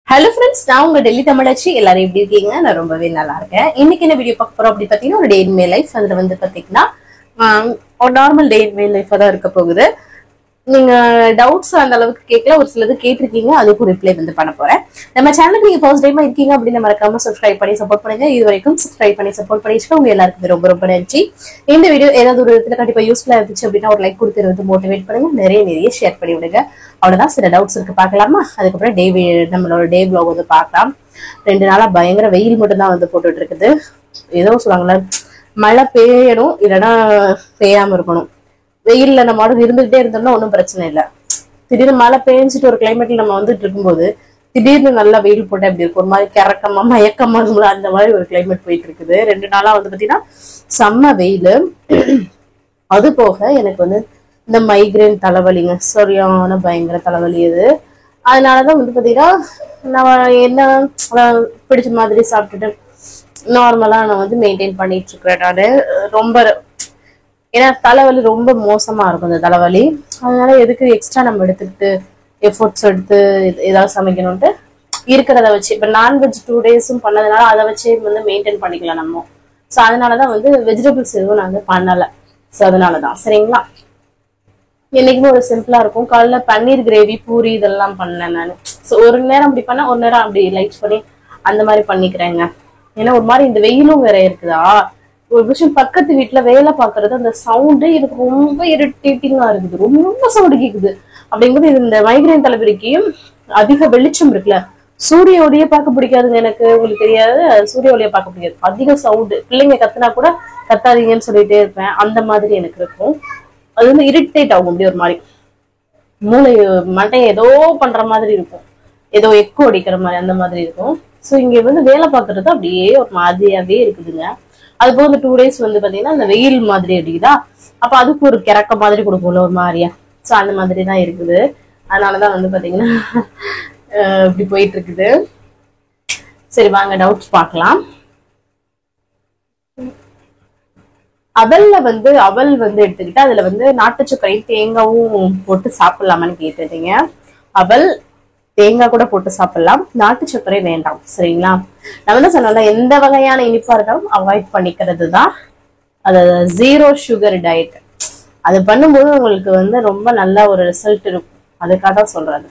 Hello friends, நான் உங்க டெல்லி தமிழாச்சி. எல்லாரும் எப்படி இருக்கீங்க? நான் ரொம்பவே நல்லா இருக்கேன். இன்னைக்கு என்ன வீடியோ பார்க்க போறோம் அப்படி பாத்தீங்கன்னா, ஒரு டே இன் மை லைஃப். அதுல வந்து பாத்தீங்கன்னா ஒரு நார்மல் டே இன் மை லைஃபா தான் இருக்க போகுது. நீங்க டவுட்ஸ் அந்த அளவுக்கு கேட்கல, ஒரு சிலது கேட்டிருக்கீங்க, அதுக்கும் ரிப்ளை வந்து பண்ண போறேன். நம்ம சேனலுக்கு நீங்க ஃபர்ஸ்ட் டைமா இருக்கீங்க அப்படின்னு மறக்காம சப்ஸ்கிரைப் பண்ணி சப்போர்ட் பண்ணுங்க. இது வரைக்கும் சப்ஸ்கிரைப் பண்ணி சப்போர்ட் பண்ணிச்சுன்னா உங்க எல்லாருக்குமே ரொம்ப ரொம்ப நன்றி. இந்த வீடியோ ஏதாவது ஒரு இடத்துல கண்டிப்பா யூஸ்ஃபுல்லா இருந்துச்சு அப்படின்னா ஒரு லைக் கொடுத்து வந்து மோட்டிவேட் பண்ணுங்க. நிறைய ஷேர் பண்ணி விடுங்க. அவ்வளவுதான். சில டவுட்ஸ் இருக்கு, பார்க்கலாமா? அதுக்கப்புறம் நம்மளோட டே vlog வந்து பார்க்கலாம். 2 நாளா பயங்கர வெயில் மட்டும் தான் வந்து போட்டுட்டு இருக்குது. ஏதோ சொல்லுவாங்கல்ல, மழை பெய்யணும் இல்லைன்னா பெய்யாம இருக்கணும். வெயில்ல நம்ம இருந்துகிட்டே இருந்தோம்னா ஒன்றும் பிரச்சனை இல்லை. திடீர்னு மழை பெஞ்சிட்டு ஒரு கிளைமேட்ல நம்ம வந்துட்டு இருக்கும்போது திடீர்னு நல்லா வெயில் போட்டா எப்படி இருக்கும், ஒரு மாதிரி கிறக்கமா மயக்கமா இருக்கும்ல, அந்த மாதிரி ஒரு கிளைமேட் போயிட்டு இருக்குது. 2 நாளா வந்து பாத்தீங்கன்னா செம்ம வெயில். அது போக எனக்கு வந்து இந்த மைக்ரேன் தலைவலிங்க, சரியான பயங்கர தலைவலி அது. அதனாலதான் வந்து பாத்தீங்கன்னா நான் என்ன பிடிச்ச மாதிரி சாப்பிட்டுட்டு நார்மலா நான் வந்து மெயின்டைன் பண்ணிட்டு இருக்கிறேன். நானு ரொம்ப, ஏன்னா தலைவலி ரொம்ப மோசமா இருக்கும் இந்த தலைவலி. அதனால எதுக்கு எக்ஸ்ட்ரா நம்ம எடுத்துக்கிட்டு எஃபோர்ட்ஸ் எடுத்து ஏதாவது சமைக்கணும்ட்டு இருக்கிறத வச்சு, இப்ப நான்வெஜ் 2 டேஸும் பண்ணதுனால அதை வச்சு வந்து மெயின்டைன் பண்ணிக்கலாம் நம்ம. ஸோ அதனாலதான் வந்து வெஜிடபிள்ஸ் எதுவும் நான் வந்து பண்ணல. ஸோ அதனாலதான் சரிங்களா. என்னைக்குமே ஒரு சிம்பிளா இருக்கும். காலைல பன்னீர் கிரேவி பூரி இதெல்லாம் பண்ணேன் நான். ஸோ ஒரு நேரம் அப்படி பண்ணா ஒரு நேரம் அப்படி லைட் பண்ணி அந்த மாதிரி பண்ணிக்கிறேங்க. ஏன்னா ஒரு மாதிரி இந்த வெயிலும் வேற இருக்குதா, ஒரு விஷயம் பக்கத்து வீட்டுல வேலை பாக்குறது அந்த சவுண்டு எனக்கு ரொம்ப இரிட்டேட்டிங்கா இருக்குது. ரொம்ப சவுண்டு கேக்குது. அப்படிங்கும்போது இது இந்த மைக்ரேன் தலைவலிக்கு அதிக வெளிச்சம் இருக்குல்ல, சூரிய ஒளிய பார்க்க பிடிக்காதுங்க எனக்கு. உங்களுக்கு தெரியாது, சூரிய ஒளிய பார்க்க பிடிக்காது. அதிக சவுண்டு, பிள்ளைங்க கத்துனா கூட கத்தாதீங்கன்னு சொல்லிட்டே இருப்பேன். அந்த மாதிரி எனக்கு இருக்கும். அது வந்து இரிட்டேட் ஆகும். அப்படி ஒரு மாதிரி மூளை மண்டை ஏதோ பண்ற மாதிரி இருக்கும், ஏதோ எக்கோ அடிக்கிற மாதிரி அந்த மாதிரி இருக்கும். ஸோ இங்க வந்து வேலை பார்க்கறது அப்படியே ஒரு மாதிரியாவே இருக்குதுங்க. அது போக இந்த 2 டேஸ் வந்து பாத்தீங்கன்னா அந்த வெயில் மாதிரி அடிக்குதா, அப்ப அதுக்கு ஒரு கிறக்க மாதிரி கொடுக்கும்ல ஒரு மாதிரியா. ஸோ அந்த மாதிரி தான் இருக்குது. அதனாலதான் வந்து பாத்தீங்கன்னா இப்படி போயிட்டு இருக்குது. சரி வாங்க டவுட்ஸ் பார்க்கலாம். அவல் வந்து எடுத்துக்கிட்டு அதுல வந்து நாட்டு சர்க்கரை தேங்காவும் போட்டு சாப்பிடலாமான்னு கேட்டுட்டீங்க. அவல் தேங்காய் கூட போட்டு சாப்பிடலாம், நாட்டு சர்க்கரை வேண்டாம். சரிங்களா. நம்ம என்ன சொன்னோம்ல, எந்த வகையான இனிப்பா இருந்தாலும் அவாய்ட் பண்ணிக்கிறது தான் அது 0 சுகர் டயட். அது பண்ணும்போது உங்களுக்கு வந்து ரொம்ப நல்ல ஒரு ரிசல்ட் இருக்கும். அதுக்காக தான் சொல்றது.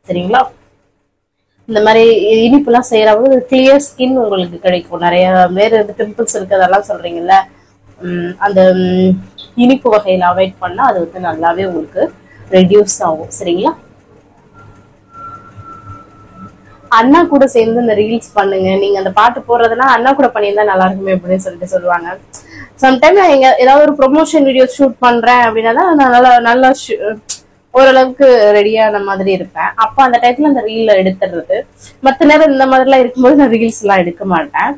சரிங்களா. இந்த மாதிரி இனிப்பு எல்லாம் செய்யறவங்க கிளியர் ஸ்கின் உங்களுக்கு கிடைக்கும். நிறைய வேற பிம்பிள்ஸ் இருக்கு அதெல்லாம் சொல்றீங்கல்ல, அந்த இனிப்பு வகையில அவாய்ட் பண்ணா அது வந்து நல்லாவே உங்களுக்கு ரெடியூஸ் ஆகும். சரிங்களா. அண்ணா கூட சேர்ந்து இந்த ரீல்ஸ் பண்ணுங்க, நீங்க அந்த பாட்டு போடுறதுனா அண்ணா கூட பண்ணியிருந்தா நல்லா இருக்குமே அப்படின்னு சொல்லிட்டு சொல்லுவாங்க. சம்டைம் நான் எங்க ஏதாவது ஒரு ப்ரொமோஷன் வீடியோ ஷூட் பண்றேன் அப்படின்னா நான் நல்லா ஓரளவுக்கு ரெடியான மாதிரி இருப்பேன். அப்ப அந்த டைத்துல அந்த ரீல்ல எடுத்துடுறது. மத்த நேரம் இந்த மாதிரி எல்லாம் இருக்கும்போது நான் ரீல்ஸ் எல்லாம் எடுக்க மாட்டேன்.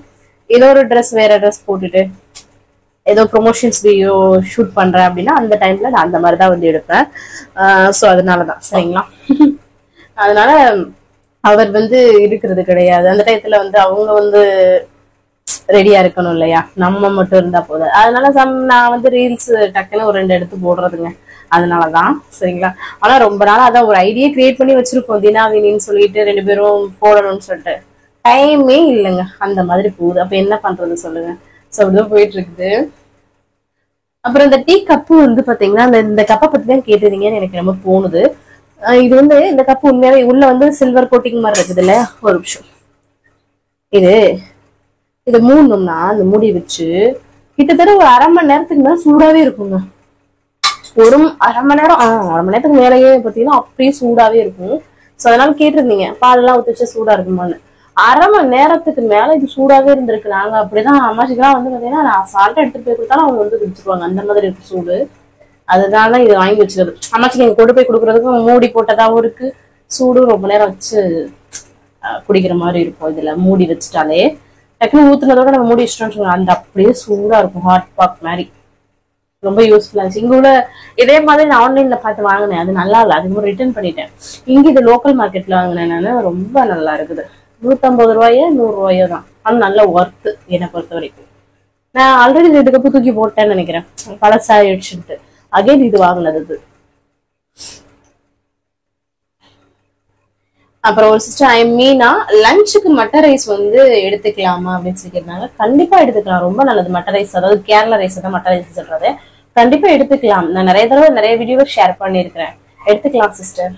ஏதோ ஒரு ட்ரெஸ் வேற ட்ரெஸ் போட்டுட்டு ஏதோ ப்ரொமோஷன்ஸ் வீடியோ ஷூட் பண்றேன் அப்படின்னா அந்த டைம்ல நான் அந்த மாதிரிதான் வந்து எடுப்பேன். ஸோ அதனாலதான் சரிங்களா. அதனால அவர் வந்து இருக்கிறது கிடையாது. அந்த டயத்துல வந்து அவங்க வந்து ரெடியா இருக்கணும் இல்லையா, நம்ம மட்டும் இருந்தா போதும். அதனால நான் வந்து ரீல்ஸ் டக்குன்னு ஒரு 2 எடுத்து போடுறதுங்க. அதனாலதான் சரிங்களா. ஆனா ரொம்ப நாள் அதான் ஒரு ஐடியா கிரியேட் பண்ணி வச்சிருக்கோம், தினாவினின்னு சொல்லிட்டு 2 பேரும் போடணும்னு சொல்லிட்டு. டைமே இல்லைங்க, அந்த மாதிரி போகுது. அப்ப என்ன பண்றது சொல்லுங்க. ஸோ அப்படிதான் போயிட்டு இருக்குது. அப்புறம் இந்த டீ கப்பு வந்து பாத்தீங்கன்னா இந்த கப்பை பத்தி தான் கேட்டிருந்தீங்கன்னு எனக்கு ரொம்ப தோணுது. இது வந்து இந்த கப்பு உண்மையாவே உள்ள வந்து சில்வர் கோட்டிங் மாதிரி இருக்குது இல்ல. ஒரு நிமிஷம், இதை மூடணும்னா அந்த மூடி வச்சு கிட்டத்தட்ட ஒரு 1/2 மணி நேரத்துக்கு மேல சூடாவே இருக்குங்க. ஒரு 1/2 மணி நேரம் 1/2 மணி நேரத்துக்கு மேலேயே பாத்தீங்கன்னா அப்படியே சூடாவே இருக்கும். ஸோ அதனால கேட்டிருந்தீங்க பால் எல்லாம் ஊத்தி வச்சு சூடா இருக்குமான்னு. 1/2 மணி நேரத்துக்கு மேல இது சூடாவே இருந்திருக்கு. நாங்க அப்படிதான் அம்மாச்சிக்கெல்லாம் வந்து பாத்தீங்கன்னா நான் சால்ட்டா எடுத்துட்டு போய் கொடுத்தாலும் அவங்க வந்து குடிச்சிருவாங்க, அந்த மாதிரி இருக்கு சூடு. அதனால இது வாங்கி வச்சுக்கிறது. அம்மாச்சிக்கு எங்க கொண்டு போய் கொடுக்கறதுக்கும் மூடி போட்டதாவும் இருக்கு, சூடும் ரொம்ப நேரம் வச்சு குடிக்கிற மாதிரி இருக்கும். இதுல மூடி வச்சுட்டாலே டக்குனு ஊத்துனதோட நம்ம மூடி வச்சுட்டோம்னு அந்த அப்படியே சூடா இருக்கும், ஹாட் பாக் மாதிரி. ரொம்ப யூஸ்ஃபுல்லா இருந்துச்சு. இங்க உள்ள இதே மாதிரி நான் ஆன்லைன்ல பார்த்து வாங்கினேன், அது நல்லா இல்லை, அதுக்கு ரிட்டர்ன் பண்ணிட்டேன். இங்க இது லோக்கல் மார்க்கெட்ல வாங்கினேன் நான், ரொம்ப நல்லா இருக்குது. 150 ரூபாயோ 100 ரூபாயோ தான். ஆனா நல்ல ஒர்த்து என்னை பொறுத்த வரைக்கும். நான் ஆல்ரெடி 2 கப்பு தூக்கி போட்டேன்னு நினைக்கிறேன், பழசாயிடுச்சுட்டு. அகைன் இது வாங்கினது. அப்புறம் ஒரு சிஸ்டர் ஐ மீனா லஞ்சுக்கு மட்டர் ரைஸ் வந்து எடுத்துக்கலாமா அப்படின்னு சொல்லி கேட்டாங்க. கண்டிப்பா எடுத்துக்கலாம், ரொம்ப நல்லது. மட்டர் ரைஸ், அதாவது கேரளா ரைஸ் தான் மட்டர் ரைஸ் சொல்றது. கண்டிப்பா எடுத்துக்கலாம். நான் நிறைய தடவை நிறைய வீடியோவை ஷேர் பண்ணியிருக்கிறேன். எடுத்துக்கலாம் சிஸ்டர்.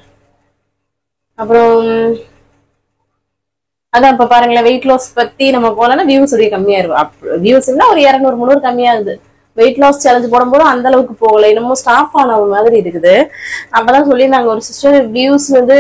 அப்புறம் அதான் இப்ப பாருங்களேன், வெயிட் லாஸ் பத்தி நம்ம போனோம்னா வியூஸ் உடைய கம்மியா இருக்கும். வியூஸ்னா ஒரு 200-300 கம்மியாகுது. வெயிட் லாஸ் சேலஞ்ச் போடும்போது அந்த அளவுக்கு போகல, இன்னமும் ஸ்டாப் ஆன மாதிரி இருக்குது. அப்பதான் சொல்லியிருந்தாங்க ஒரு சிஸ்டர், வியூஸ் வந்து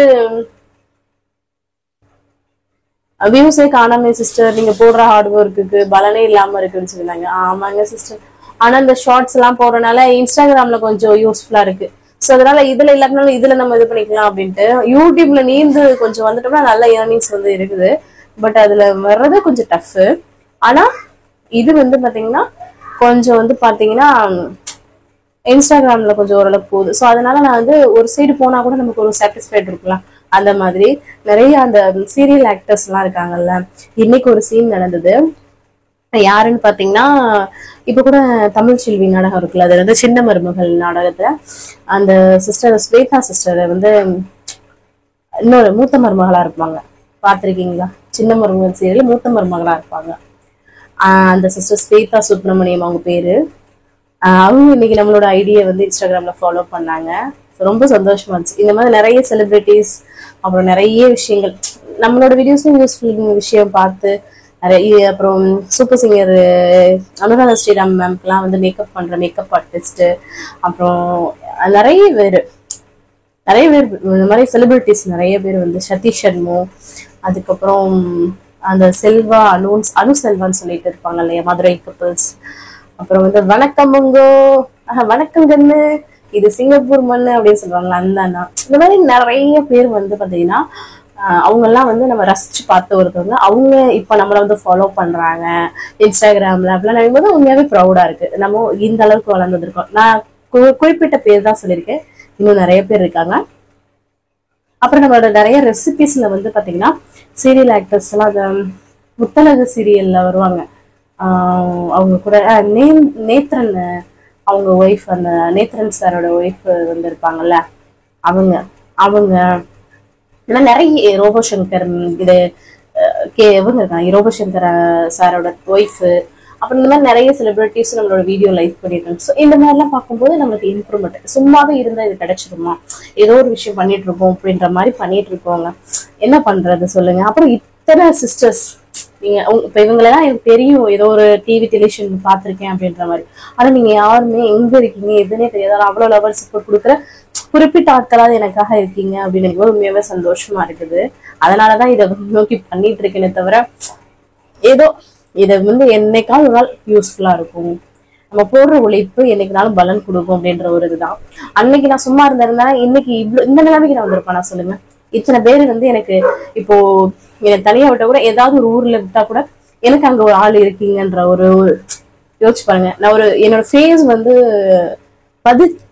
வியூஸே காணாமே சிஸ்டர், நீங்க போடுற ஹார்ட் ஒர்க்குக்கு பலனே இல்லாம இருக்குன்னு சொல்லிருந்தாங்க. ஆமாங்க சிஸ்டர். ஆனா இந்த ஷார்ட்ஸ் எல்லாம் போடுறதுனால இன்ஸ்டாகிராம்ல கொஞ்சம் யூஸ்ஃபுல்லா இருக்கு. சோ அதனால இதுல இல்லாட்டினாலும் இதுல நம்ம இது பண்ணிக்கலாம் அப்படின்ட்டு யூடியூப்ல நீந்து கொஞ்சம் வந்துட்டோம்னா நல்ல ஏர்னிங்ஸ் வந்து இருக்குது. பட் அதுல வர்றது கொஞ்சம் டஃப். ஆனா இது வந்து பாத்தீங்கன்னா கொஞ்சம் வந்து பாத்தீங்கன்னா இன்ஸ்டாகிராம்ல கொஞ்சம் ஓரளவுக்கு போகுது. ஸோ அதனால நான் வந்து ஒரு சைடு போனா கூட நமக்கு ஒரு சாட்டிஸ்ஃபைட் இருக்கலாம். அந்த மாதிரி நிறைய அந்த சீரியல் ஆக்டர்ஸ் எல்லாம் இருக்காங்கல்ல. இன்னைக்கு ஒரு சீன் நடந்தது. யாருன்னு பாத்தீங்கன்னா இப்ப கூட தமிழ் செல்வி நாடகம் இருக்குல்ல, அது வந்து சின்ன மருமகள் நாடகத்துல அந்த சிஸ்டர் ஸ்வேதா சிஸ்டர் வந்து இன்னொரு மூத்த மருமகளா இருப்பாங்க. பாத்திருக்கீங்களா? சின்ன மருமகள் சீரியல் மூத்த மருமகளா இருப்பாங்க. அந்த சிஸ்டர் ஸ்வேதா சுப்பிரமணியம் அவங்க பேரு. அவங்க இன்னைக்கு நம்மளோட ஐடியை வந்து இன்ஸ்டாகிராம்ல ஃபாலோ பண்ணாங்க. ரொம்ப சந்தோஷமா இருந்துச்சு. இந்த மாதிரி நிறைய செலிபிரிட்டிஸ், அப்புறம் நிறைய விஷயங்கள் நம்மளோட வீடியோஸ்லயும் யூஸ்ஃபுல் விஷயம் பார்த்து நிறைய. அப்புறம் சூப்பர் சிங்கர் அனுராதா ஸ்ரீராம் மேம்க்குலாம் வந்து மேக்கப் பண்ற மேக்கப் ஆர்டிஸ்ட், அப்புறம் நிறைய பேர் இந்த மாதிரி செலிபிரிட்டிஸ் நிறைய பேர் வந்து சதீஷ் சர்மோ, அதுக்கப்புறம் அந்த செல்வா அனு செல்வான்னு சொல்லிட்டு இருப்பாங்க இல்லையா, மதுரை கப்பல்ஸ். அப்புறம் வந்து வணக்கம் உங்கோ, வணக்கம் கண்ணு, இது சிங்கப்பூர் மண்ணு அப்படின்னு சொல்லுவாங்க அந்த அண்ணா. இந்த மாதிரி நிறைய பேர் வந்து பாத்தீங்கன்னா அவங்க எல்லாம் வந்து நம்ம ரசிச்சு பார்த்த ஒருத்தவங்க. அவங்க இப்ப நம்மள வந்து ஃபாலோ பண்றாங்க இன்ஸ்டாகிராம்ல அப்படிலாம் நினைக்கும்போது உண்மையாவே ப்ரௌடா இருக்கு. நம்ம இந்த அளவுக்கு வளர்ந்துருக்கோம். நான் குறிப்பிட்ட பேர் தான் சொல்லியிருக்கேன், இன்னும் நிறைய பேர் இருக்காங்க. அப்புறம் நம்மளோட நிறைய ரெசிபிஸ்ல வந்து பாத்தீங்கன்னா சீரியல் ஆக்டர்ஸ் எல்லாம் அந்த முத்தழகு சீரியல்ல வருவாங்க. அவங்க கூட நேத்ரன், அவங்க ஒய்ஃப், அந்த நேத்ரன் சாரோட ஒய்ஃப் வந்து இருப்பாங்கல்ல, அவங்க அவங்க நிறைய ரோபோ சங்கர், இது இவங்க இருக்காங்க ரோபோ சங்கர் சாரோட ஒய்ஃப். அப்புறம் இந்த மாதிரி நிறைய செலிபிரிட்டிஸ் நம்மளோட வீடியோ லைக் பண்ணிருக்காங்க. ஸோ இந்த மாதிரிலாம் பார்க்கும்போது நம்மளுக்கு இம்ப்ரூவ்மெண்ட். சும்மாவே இருந்தா இது கிடைச்சிருமா, ஏதோ ஒரு விஷயம் பண்ணிட்டு இருக்கோம் அப்படின்ற மாதிரி பண்ணிட்டு இருக்கோங்க. என்ன பண்றது சொல்லுங்க. அப்புறம் இத்தனை சிஸ்டர்ஸ், நீங்க இப்ப இவங்களெல்லாம் எனக்கு தெரியும், ஏதோ ஒரு டிவி டெலிவிஷன் பார்த்திருக்கேன் அப்படின்ற மாதிரி. ஆனா நீங்க யாருமே எங்க இருக்கீங்க எதுனே தெரியாது. அவ்வளவு லவர் சப்போர்ட் கொடுக்குற குறிப்பிட்ட ஆட்களாவது எனக்காக இருக்கீங்க அப்படின்னு எனக்கு உண்மையாவே சந்தோஷமா இருக்குது. அதனாலதான் இதை நோக்கி பண்ணிட்டு இருக்கேனே தவிர ஏதோ இதை வந்து என்னைக்காவது ஒரு நாள் யூஸ்ஃபுல்லா இருக்கும், நம்ம போடுற உழைப்பு என்னைக்குனாலும் பலன் கொடுக்கும் அப்படின்ற ஒரு இதுதான். அன்னைக்கு நான் சும்மா இருந்திருந்தா இன்னைக்கு இவ்வளவு இந்த நிலைமைக்கு நான் வந்திருப்பேன். நான் சொல்லுங்க, இத்தனை பேர் வந்து எனக்கு இப்போ எனக்கு தனியா விட்டா கூட ஏதாவது ஒரு ஊர்ல விட்டா கூட எனக்கு அங்க ஒரு ஆள் இருக்கீங்கன்ற ஒரு யோசிச்சு பாருங்க. நான் ஒரு என்னோட ஃபேஸ் வந்து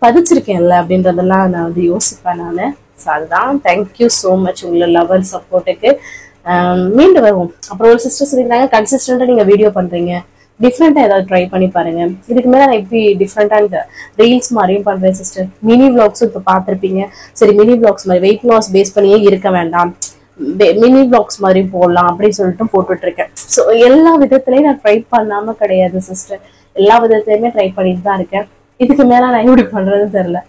பதிச்சிருக்கேன்ல அப்படின்றதெல்லாம் நான் வந்து யோசிப்பேன் நானு. ஸோ அதுதான். தேங்க்யூ ஸோ மச் உங்களோட லவ் அண்ட் சப்போர்ட்டுக்கு. மீண்டும் வருவோம். அப்புறம் ஒரு சிஸ்டர் சொல்லியிருந்தாங்க, கன்சிஸ்டண்டா நீங்க வீடியோ பண்றீங்க, டிஃப்ரெண்டா ஏதாவது ட்ரை பண்ணி பாருங்க. இதுக்கு மேல நான் இப்படி டிஃப்ரெண்டா ரீல்ஸ் மாதிரியும் பண்றேன் சிஸ்டர். மினி விளாக்ஸும் இப்ப பாத்திருப்பீங்க. சரி, மினி விளாக்ஸ் மாதிரி வெயிட் லாஸ் பேஸ் பண்ணியே இருக்க வேண்டாம், மினி விளாக்ஸ் மாதிரி போடலாம் அப்படின்னு சொல்லிட்டு போட்டுட்டு இருக்கேன். ஸோ எல்லா விதத்திலயும் நான் ட்ரை பண்ணாம கிடையாது சிஸ்டர், எல்லா விதத்திலயுமே ட்ரை பண்ணிட்டு தான் இருக்கேன். இதுக்கு மேல நான் எப்படி பண்றதுன்னு தெரியல,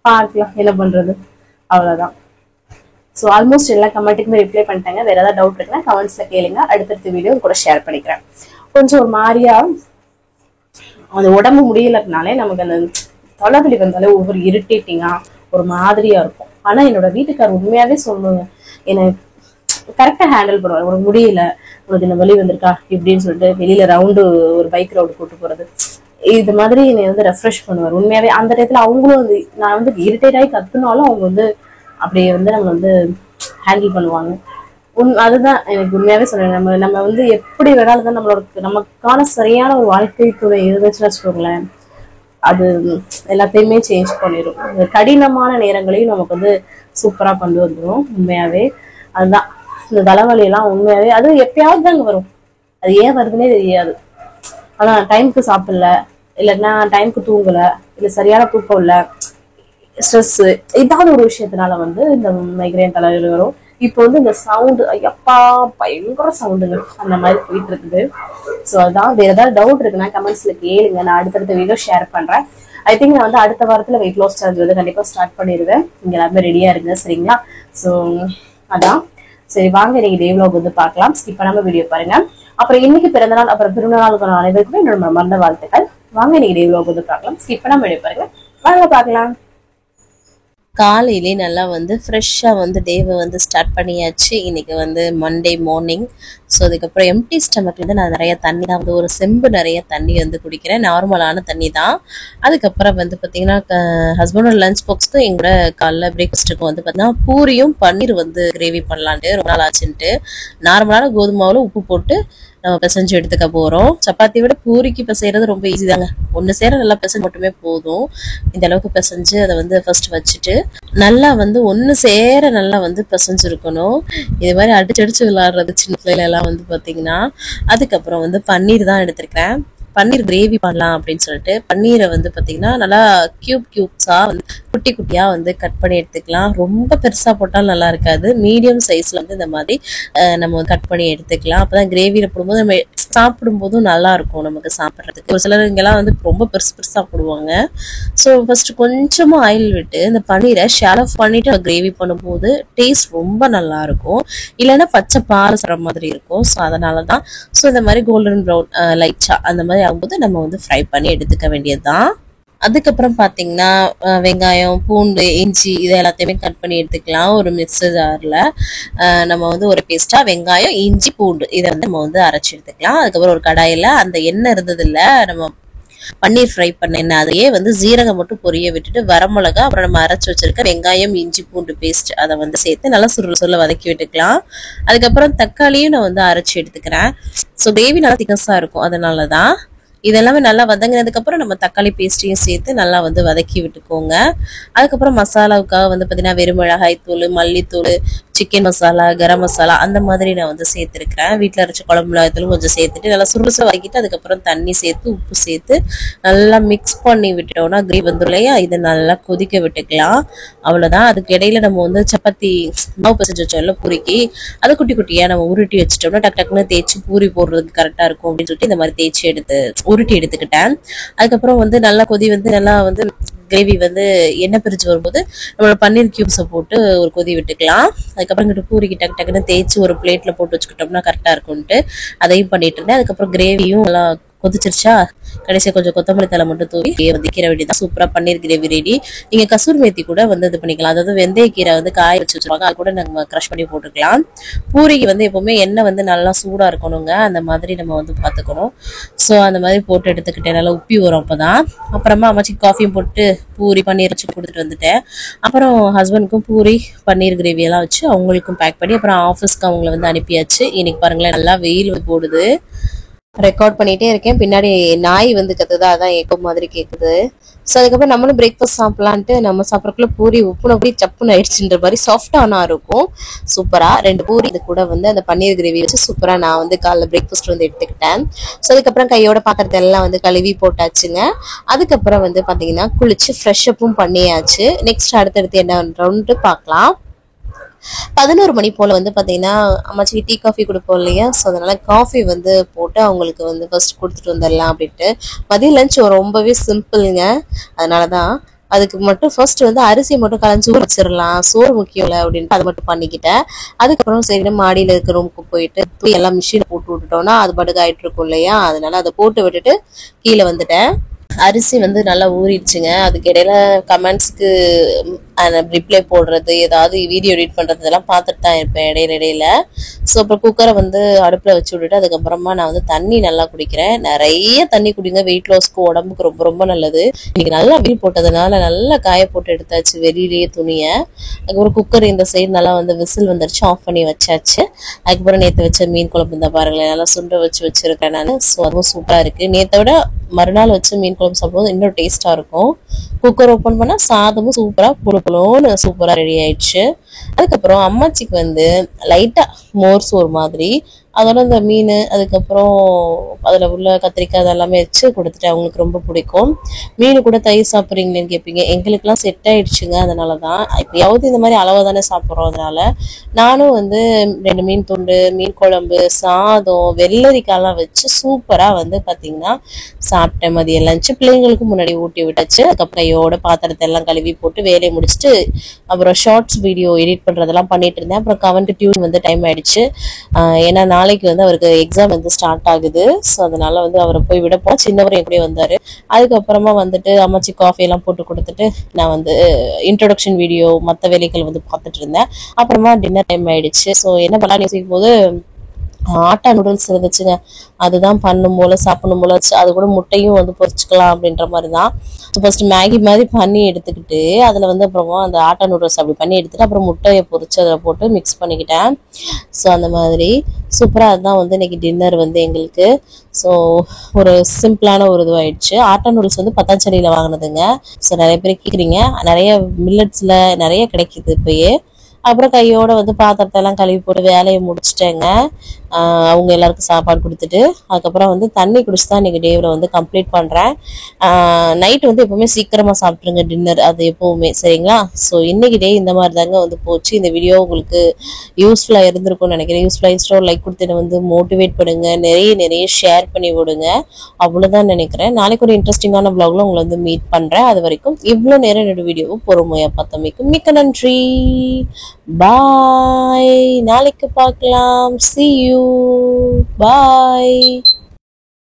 பார்க்கலாம் என்ன பண்றது, அவ்வளவுதான். ஸோ ஆல்மோஸ்ட் எல்லா கமெண்ட்டுக்குமே ரிப்ளை பண்ணிட்டாங்க. வேற ஏதாவது டவுட் இருக்குன்னா கமெண்ட்ஸ்ல கேளுங்க, அடுத்தடுத்த வீடியோ கூட ஷேர் பண்ணிக்கிறேன். கொஞ்சம் ஒரு மாதிரியா அந்த உடம்பு முடியலனாலே நமக்கு அந்த தலைவலி வந்தாலே ஒவ்வொரு இரிட்டேட்டிங்கா ஒரு மாதிரியா இருக்கும். ஆனா என்னோட வீட்டுக்காரர் உண்மையாவே சொல்லுங்க, எனக்கு கரெக்டா ஹேண்டில் பண்ணுவாரு. உனக்கு முடியல, உனக்கு இந்த வலி வந்திருக்கா இப்படின்னு சொல்லிட்டு வெளியில ரவுண்டு ஒரு பைக் ரவுண்டு கூட்டு போறது, இது மாதிரி என்னை வந்து ரெஃப்ரெஷ் பண்ணுவார். உண்மையாவே அந்த டயத்துல அவங்களும் வந்து நான் வந்து இரிட்டேட் ஆகி கத்துனாலும் அவங்க வந்து அப்படியே வந்து நம்ம வந்து ஹேண்டில் பண்ணுவாங்க. அதுதான் எனக்கு உண்மையாவே சொல்றேன். நம்ம வந்து எப்படி வேணாலும் தான் நம்மளோட நமக்கான சரியான ஒரு வாழ்க்கை துணை இருந்துச்சுன்னு வச்சுக்கோங்களேன், அது எல்லாத்தையுமே சேஞ்ச் பண்ணிடும். கடினமான நேரங்களையும் நமக்கு வந்து சூப்பரா கொண்டு வந்துடும். உண்மையாவே அதுதான். இந்த தலைவலி எல்லாம் உண்மையாவே அது எப்பயாவது தாங்க வரும், அது ஏன் வருதுன்னே தெரியாது. ஆனா டைமுக்கு சாப்பிடல, இல்லைன்னா டைமுக்கு தூங்கல, இல்ல சரியான தூக்கம் இல்ல, ஸ்ட்ரெஸ், ஏதாவது ஒரு விஷயத்தினால வந்து இந்த மைக்ரேன் தலைவலி வரும். இப்போ வந்து இந்த சவுண்டு ஐயப்பா பயங்கர சவுண்டுங்க அந்த மாதிரி போயிட்டு இருக்குது. ஸோ அதான் வேற ஏதாவது டவுட் இருக்குன்னா கமெண்ட்ஸ்ல கேளுங்க, நான் அடுத்தடுத்த வீடியோ ஷேர் பண்றேன். ஐ திங்க் நான் வந்து அடுத்த வாரத்துல வெயிட் லாஸ் சேலஞ்ச் வந்து கண்டிப்பா ஸ்டார்ட் பண்ணிடுவேன். நீங்க எல்லாமே ரெடியா இருங்க சரிங்களா. ஸோ அதான் சரி, வாங்க இன்னைக்கு டே vlog வந்து பார்க்கலாம். ஸ்கிப் பண்ணாம வீடியோ பாருங்க. அப்புறம் இன்னைக்கு பிறந்தநாள் அப்புறம் திருநாளுக்கான அனைவருக்குமே என்னோட மனமார்ந்த வாழ்த்துக்கள். வாங்க இன்னைக்கு டே vlog வந்து பார்க்கலாம். ஸ்கிப் பண்ணாம வீடியோ பாருங்க, வாங்க பார்க்கலாம். காலையிலே நல்லா வந்து ஃப்ரெஷ்ஷாக வந்து டேவை வந்து ஸ்டார்ட் பண்ணியாச்சு. இன்னைக்கு வந்து மண்டே மார்னிங். ஸோ அதுக்கப்புறம் எம்டி ஸ்டமக்ல வந்து நான் நிறைய தண்ணி தான் வந்து ஒரு செம்பு நிறைய தண்ணி வந்து குடிக்கிறேன், நார்மலான தண்ணி தான். அதுக்கப்புறம் வந்து பார்த்தீங்கன்னா ஹஸ்பண்டோட லஞ்ச் பாக்ஸ்க்கும் எங்களோட காலைல பிரேக்ஃபாஸ்ட்டுக்கும் வந்து பார்த்தீங்கன்னா பூரியும் பன்னீர் வந்து கிரேவி பண்ணலான்ட்டு ரொம்ப நாள் ஆச்சுன்ட்டு நார்மலான கோதுமாவில் உப்பு போட்டு நம்ம பிசைஞ்சு எடுத்துக்க போறோம். சப்பாத்தி விட பூரிக்கு பிசைறது ரொம்ப ஈஸி தாங்க. ஒன்று சேர நல்லா பிசைஞ்சு மட்டுமே போதும். இந்த அளவுக்கு பிசைஞ்சு அதை வந்து ஃபர்ஸ்ட் வச்சுட்டு நல்லா வந்து ஒன்று சேர நல்லா வந்து பிசைஞ்சிருக்கணும். இது மாதிரி அடிச்சு விளையாடுறது சின்ன பிள்ளைல எல்லாம் வந்து பார்த்தீங்கன்னா. அதுக்கப்புறம் வந்து பன்னீர் தான் எடுத்திருக்கேன். பன்னீர் கிரேவி பண்ணலாம் அப்படின்னு சொல்லிட்டு பன்னீரை வந்து பார்த்தீங்கன்னா நல்லா கியூப்ஸா வந்து குட்டி குட்டியா வந்து கட் பண்ணி எடுத்துக்கலாம். ரொம்ப பெருசா போட்டாலும் நல்லா இருக்காது, மீடியம் சைஸ்ல வந்து இந்த மாதிரி நம்ம கட் பண்ணி எடுத்துக்கலாம். அப்பதான் கிரேவியில போடும்போது நம்ம சாப்பிடும் போதும் நல்லா இருக்கும் நமக்கு சாப்பிட்றதுக்கு. ஒரு சிலர் இங்கெல்லாம் வந்து ரொம்ப பெருசா போடுவாங்க. ஸோ ஃபர்ஸ்ட் கொஞ்சமா ஆயில் விட்டு இந்த பன்னீரை ஷாலோ பண்ணிட்டு கிரேவி பண்ணும்போது டேஸ்ட் ரொம்ப நல்லா இருக்கும். இல்லைன்னா பச்சை பால் சர மாதிரி இருக்கும். ஸோ அதனாலதான் ஸோ இந்த மாதிரி கோல்டன் ப்ரௌன் லைட்டா அந்த மாதிரி ஆகும்போது நம்ம வந்து ஃப்ரை பண்ணி எடுத்துக்க வேண்டியதுதான். அதுக்கப்புறம் பார்த்தீங்கன்னா வெங்காயம், பூண்டு, இஞ்சி இது எல்லாத்தையுமே கட் பண்ணி எடுத்துக்கலாம். ஒரு மிக்ஸர் ஜாரில் நம்ம வந்து ஒரு பேஸ்ட்டாக வெங்காயம், இஞ்சி, பூண்டு இதை வந்து நம்ம வந்து அரைச்சி எடுத்துக்கலாம். அதுக்கப்புறம் ஒரு கடாயில் அந்த எண்ணெய் இருந்ததில்ல நம்ம பன்னீர் ஃப்ரை பண்ண எண்ணெய் அதையே வந்து ஜீரகம் மட்டும் பொரிய விட்டுட்டு வரமிளகா அப்புறம் நம்ம அரைச்சி வச்சிருக்க வெங்காயம், இஞ்சி, பூண்டு பேஸ்ட் அதை வந்து சேர்த்து நல்லா சுருள வதக்கி விட்டுக்கலாம். அதுக்கப்புறம் தக்காளியும் நான் வந்து அரைச்சி எடுத்துக்கிறேன். ஸோ கிரேவி நல்லா திக்கஸாக இருக்கும், அதனால தான் இதெல்லாமே நல்லா வதங்கினதுக்கு அப்புறம் நம்ம தக்காளி பேஸ்ட்டையும் சேர்த்து நல்லா வந்து வதக்கி விட்டுக்கோங்க. அதுக்கப்புறம் மசாலாவுக்காக வந்து பார்த்தீங்கன்னா வெறும் மிளகாய் தூள், மல்லித்தூள், சிக்கன் மசாலா, கரம் மசாலா அந்த மாதிரி நான் வந்து சேர்த்துருக்கிறேன். வீட்டில் அரைச்ச குழம்பு மிளகாய்த்தூளும் கொஞ்சம் சேர்த்துட்டு நல்லா சுருசை வதக்கிட்டு அதுக்கப்புறம் தண்ணி சேர்த்து உப்பு சேர்த்து நல்லா மிக்ஸ் பண்ணி விட்டுட்டோம்னா கிரேவி வந்துடும் இல்லையா, இதை நல்லா கொதிக்க விட்டுக்கலாம். அவ்வளோதான். அதுக்கு இடையில நம்ம வந்து சப்பாத்தி மாவு பிசைஞ்சு வச்சோம்ல பூரிக்கு, அதை குட்டி குட்டியாக நம்ம உருட்டி வச்சுட்டோம்னா டக்குன்னு தேய்ச்சி பூரி போடுறதுக்கு கரெக்டாக இருக்கும் அப்படின்னு சொல்லிட்டு இந்த மாதிரி தேய்ச்சி உருட்டி எடுத்துக்கிட்டேன். அதுக்கப்புறம் வந்து நல்லா கொதி வந்து நல்லா வந்து கிரேவி வந்து எண்ணெய் பிரிச்சு வரும்போது நம்மளோட பன்னீர் கியூப்ஸை போட்டு ஒரு கொதி விட்டுக்கலாம். அதுக்கப்புறம் இங்கிட்ட பூரிக்கு டக்குன்னு தேய்ச்சி ஒரு பிளேட்ல போட்டு வச்சுக்கிட்டோம்னா கரெக்டா இருக்கும்ட்டு அதையும் பண்ணிட்டு இருந்தேன். அதுக்கப்புறம் கிரேவியும் நல்லா கொதிச்சிருச்சா கடைசியாக கொஞ்சம் கொத்தமல்லி தலை மட்டும் தூவி வதக்கிற வேண்டியதான். சூப்பரா பன்னீர் கிரேவி ரெடி. நீங்க கசூர் மேத்தி கூட வந்து இது பண்ணிக்கலாம். அதாவது வெந்தய கீரை வந்து காய வச்சு வச்சிருவாங்க, அது கூட நம்ம கிரஷ் பண்ணி போட்டுக்கலாம். பூரிக்கு வந்து எப்பவுமே எண்ணெய் வந்து நல்லா சூடா இருக்கணுங்க, அந்த மாதிரி நம்ம வந்து பாத்துக்கணும். ஸோ அந்த மாதிரி போட்டு எடுத்துக்கிட்டேன், நல்லா உப்பி வரும் அப்பதான். அப்புறமா அம்மாச்சிக்கு காஃபியும் போட்டு பூரி பன்னீர் வச்சு கொடுத்துட்டு வந்துட்டேன். அப்புறம் ஹஸ்பண்டுக்கும் பூரி பன்னீர் கிரேவி எல்லாம் வச்சு அவங்களுக்கும் பேக் பண்ணி அப்புறம் ஆஃபீஸ்க்கு அவங்களை வந்து அனுப்பியாச்சு. இன்னைக்கு பாருங்களேன் நல்லா வெயில் போடுது. ரெக்கார்ட் பண்ணிட்டே இருக்கேன், பின்னாடி நாய் வந்து கத்துது, அதான் ஏக்கோ மாதிரி கேக்குது. ஸோ அதுக்கப்புறம் நம்மளும் பிரேக்ஃபாஸ்ட் சாப்பிடலான்ட்டு நம்ம சாப்பிட்றதுக்குள்ள பூரி உப்புன பூரி சப்புன்னு ஆயிடுச்சுன்ற மாதிரி சாஃப்டானா இருக்கும். சூப்பரா 2 பூரி இது கூட வந்து அந்த பன்னீர் கிரேவி வச்சு சூப்பரா நான் வந்து காலைல பிரேக்ஃபாஸ்ட் வந்து எடுத்துக்கிட்டேன். ஸோ அதுக்கப்புறம் கையோட பாத்திரத்தை எல்லாம் வந்து கழுவி போட்டாச்சுங்க. அதுக்கப்புறம் வந்து பாத்தீங்கன்னா குளிச்சு ஃப்ரெஷ் அப்பும் பண்ணியாச்சு. நெக்ஸ்ட் அடுத்தடுத்து என்ன பார்க்கலாம். 11 மணி போல வந்து பாத்தீங்கன்னா அம்மாச்சிக்கு டீ காஃபி கொடுப்போம் இல்லையா, ஸோ அதனால காஃபி வந்து போட்டு அவங்களுக்கு வந்து ஃபர்ஸ்ட் கொடுத்துட்டு வந்துடலாம் அப்படின்ட்டு. மதியம் லஞ்ச் ரொம்பவே சிம்பிளுங்க, அதனாலதான் அதுக்கு மட்டும் ஃபர்ஸ்ட் வந்து அரிசி மட்டும் கலைஞ்சு வச்சிடலாம், சோறு முக்கியம்ல அப்படின்ட்டு அதை மட்டும் பண்ணிக்கிட்டேன். அதுக்கப்புறம் சரி மாடியில இருக்க ரூமுக்கு போயிட்டு துணி எல்லாம் மிஷின் போட்டு விட்டுட்டோம்னா அது பாட்டுக்கு ஆயிட்டு இருக்கும் இல்லையா, அதனால அதை போட்டு விட்டுட்டு கீழே வந்துட்டேன். அரிசி வந்து நல்லா ஊறிடுச்சுங்க. அதுக்கு இடையில கமெண்ட்ஸ்க்கு ரிப்ளை போடுறது, ஏதாவது வீடியோ எடிட் பண்றது இதெல்லாம் பார்த்துட்டு தான் இருப்பேன் இடையில. ஸோ அப்புறம் குக்கரை வந்து அடுப்புல வச்சு விட்டுட்டு அதுக்கப்புறமா நான் வந்து தண்ணி நல்லா குடிக்கிறேன். நிறைய தண்ணி குடிங்க, வெயிட் லாஸ்க்கு உடம்புக்கு ரொம்ப ரொம்ப நல்லது. இன்னைக்கு நல்லா வெயில் போட்டதுனால நல்லா காய போட்டு எடுத்தாச்சு வெளியிலேயே துணியை. அதுக்கப்புறம் குக்கர் இந்த சைடு நல்லா வந்து விசில் வந்துருச்சு, ஆஃப் பண்ணி வச்சாச்சு. அதுக்கப்புறம் நேற்று வச்ச மீன் குழம்பு இந்த பாருங்களேன் நல்லா சுண்டை வச்சிருக்கேன் நான். ஸோ அதுவும் சூப்பரா இருக்கு. நேற்றை விட மறுநாள் வச்சு மீன் குழம்பு சாப்பிடும்போது இன்னும் டேஸ்டா இருக்கும். குக்கர் ஓப்பன் பண்ணா சாதமும் சூப்பரா புழுப்புலோன்னு சூப்பரா ரெடி ஆயிடுச்சு. அதுக்கப்புறம் அம்மாச்சிக்கு வந்து லைட்டா மோர் சோறு மாதிரி. அதோட இந்த மீன், அதுக்கப்புறம் அதில் உள்ள கத்திரிக்காய் அதெல்லாமே வச்சு கொடுத்துட்டு அவங்களுக்கு ரொம்ப பிடிக்கும். மீன் கூட தயிர் சாப்பிட்றீங்களேன்னு கேட்பீங்க. எங்களுக்கெல்லாம் செட் ஆயிடுச்சுங்க. அதனால தான் எப்பயாவது இந்த மாதிரி அளவாக தானே சாப்பிட்றோம். அதனால நானும் வந்து 2 மீன் துண்டு, மீன் குழம்பு, சாதம், வெள்ளரிக்காய்லாம் வச்சு சூப்பராக வந்து பார்த்தீங்கன்னா சாப்பிட்டேன். மதியம் லஞ்சு பிள்ளைங்களுக்கு முன்னாடி ஊட்டி விட்டாச்சு. அதுக்கப்புறம் கையோட பாத்திரத்தை எல்லாம் கழுவி போட்டு வேலையை முடிச்சுட்டு அப்புறம் ஷார்ட்ஸ் வீடியோ எடிட் பண்ணுறதெல்லாம் பண்ணிட்டு இருந்தேன். அப்புறம் கவன்ட்டு டியூன் வந்து டைம் ஆயிடுச்சு. ஏன்னா நாளைக்கு வந்து அவருக்கு எக்ஸாம் வந்து ஸ்டார்ட் ஆகுது. ஸோ அதனால வந்து அவரை போய் விட போனால் சின்னவர் என் கூட வந்தார். அதுக்கப்புறமா வந்துட்டு அம்மாச்சி காஃபி எல்லாம் போட்டு கொடுத்துட்டு நான் வந்து இன்ட்ரோடக்ஷன் வீடியோ மற்ற வேலைகள் வந்து பார்த்துட்டு இருந்தேன். அப்புறமா டின்னர் டைம் ஆயிடுச்சு. ஸோ என்ன பண்ணலாம் யோசிக்கும் போது ஆட்டா நூடுல்ஸ் இருந்துச்சுங்க. அதுதான் பண்ணும் போல சாப்பிடணும் போல வச்சு, அது கூட முட்டையும் வந்து பொரிச்சுக்கலாம் அப்படின்ற மாதிரி தான். ஃபர்ஸ்ட் மேகி மாதிரி பண்ணி எடுத்துக்கிட்டு அதில் வந்து அப்புறமா அந்த ஆட்டா நூடுல்ஸ் அப்படி பண்ணி எடுத்துட்டு அப்புறம் முட்டையை பொரிச்சு அதில் போட்டு மிக்ஸ் பண்ணிக்கிட்டேன். ஸோ அந்த மாதிரி சூப்பராக அதுதான் வந்து இன்னைக்கு டின்னர் வந்து எங்களுக்கு. ஸோ ஒரு சிம்பிளான ஒரு இதுவாயிடுச்சு. ஆட்டா நூடுல்ஸ் வந்து பத்தாச்சேரியில் வாங்கினதுங்க. ஸோ நிறைய பேர் கேட்குறீங்க, நிறைய மில்லட்ஸில் நிறைய கிடைக்குது இப்போயே. அப்புறம் கையோட வந்து பாத்திரத்தை எல்லாம் கழுவி போட்டு வேலையை முடிச்சுட்டேங்க. அவங்க எல்லாருக்கும் சாப்பாடு கொடுத்துட்டு அதுக்கப்புறம் வந்து தண்ணி குடிச்சு தான் இன்னைக்கு டேவில் வந்து கம்ப்ளீட் பண்ணுறேன். நைட்டு வந்து எப்பவுமே சீக்கிரமாக சாப்பிட்ருங்க டின்னர், அது எப்பவுமே சரிங்களா. ஸோ இன்னைக்கு டே இந்த மாதிரி தாங்க வந்து போச்சு. இந்த வீடியோ உங்களுக்கு யூஸ்ஃபுல்லாக இருந்திருக்கும்னு நினைக்கிறேன். யூஸ்ஃபுல்லாக இன்ஸ்டா லைக் கொடுத்து வந்து மோட்டிவேட் பண்ணுங்க, நிறைய ஷேர் பண்ணி விடுங்க. அவ்வளோதான் நினைக்கிறேன். நாளைக்கு ஒரு இன்ட்ரெஸ்டிங்கான வ்ளாக்ல உங்களை வந்து மீட் பண்ணுறேன். அது வரைக்கும் இவ்வளோ நேரம் என்னோட வீடியோவும் பொறுமையாக பார்த்தமைக்கும் மிக்க நன்றி. பாய். நாளைக்கு பார்க்கலாம். See you. Bye.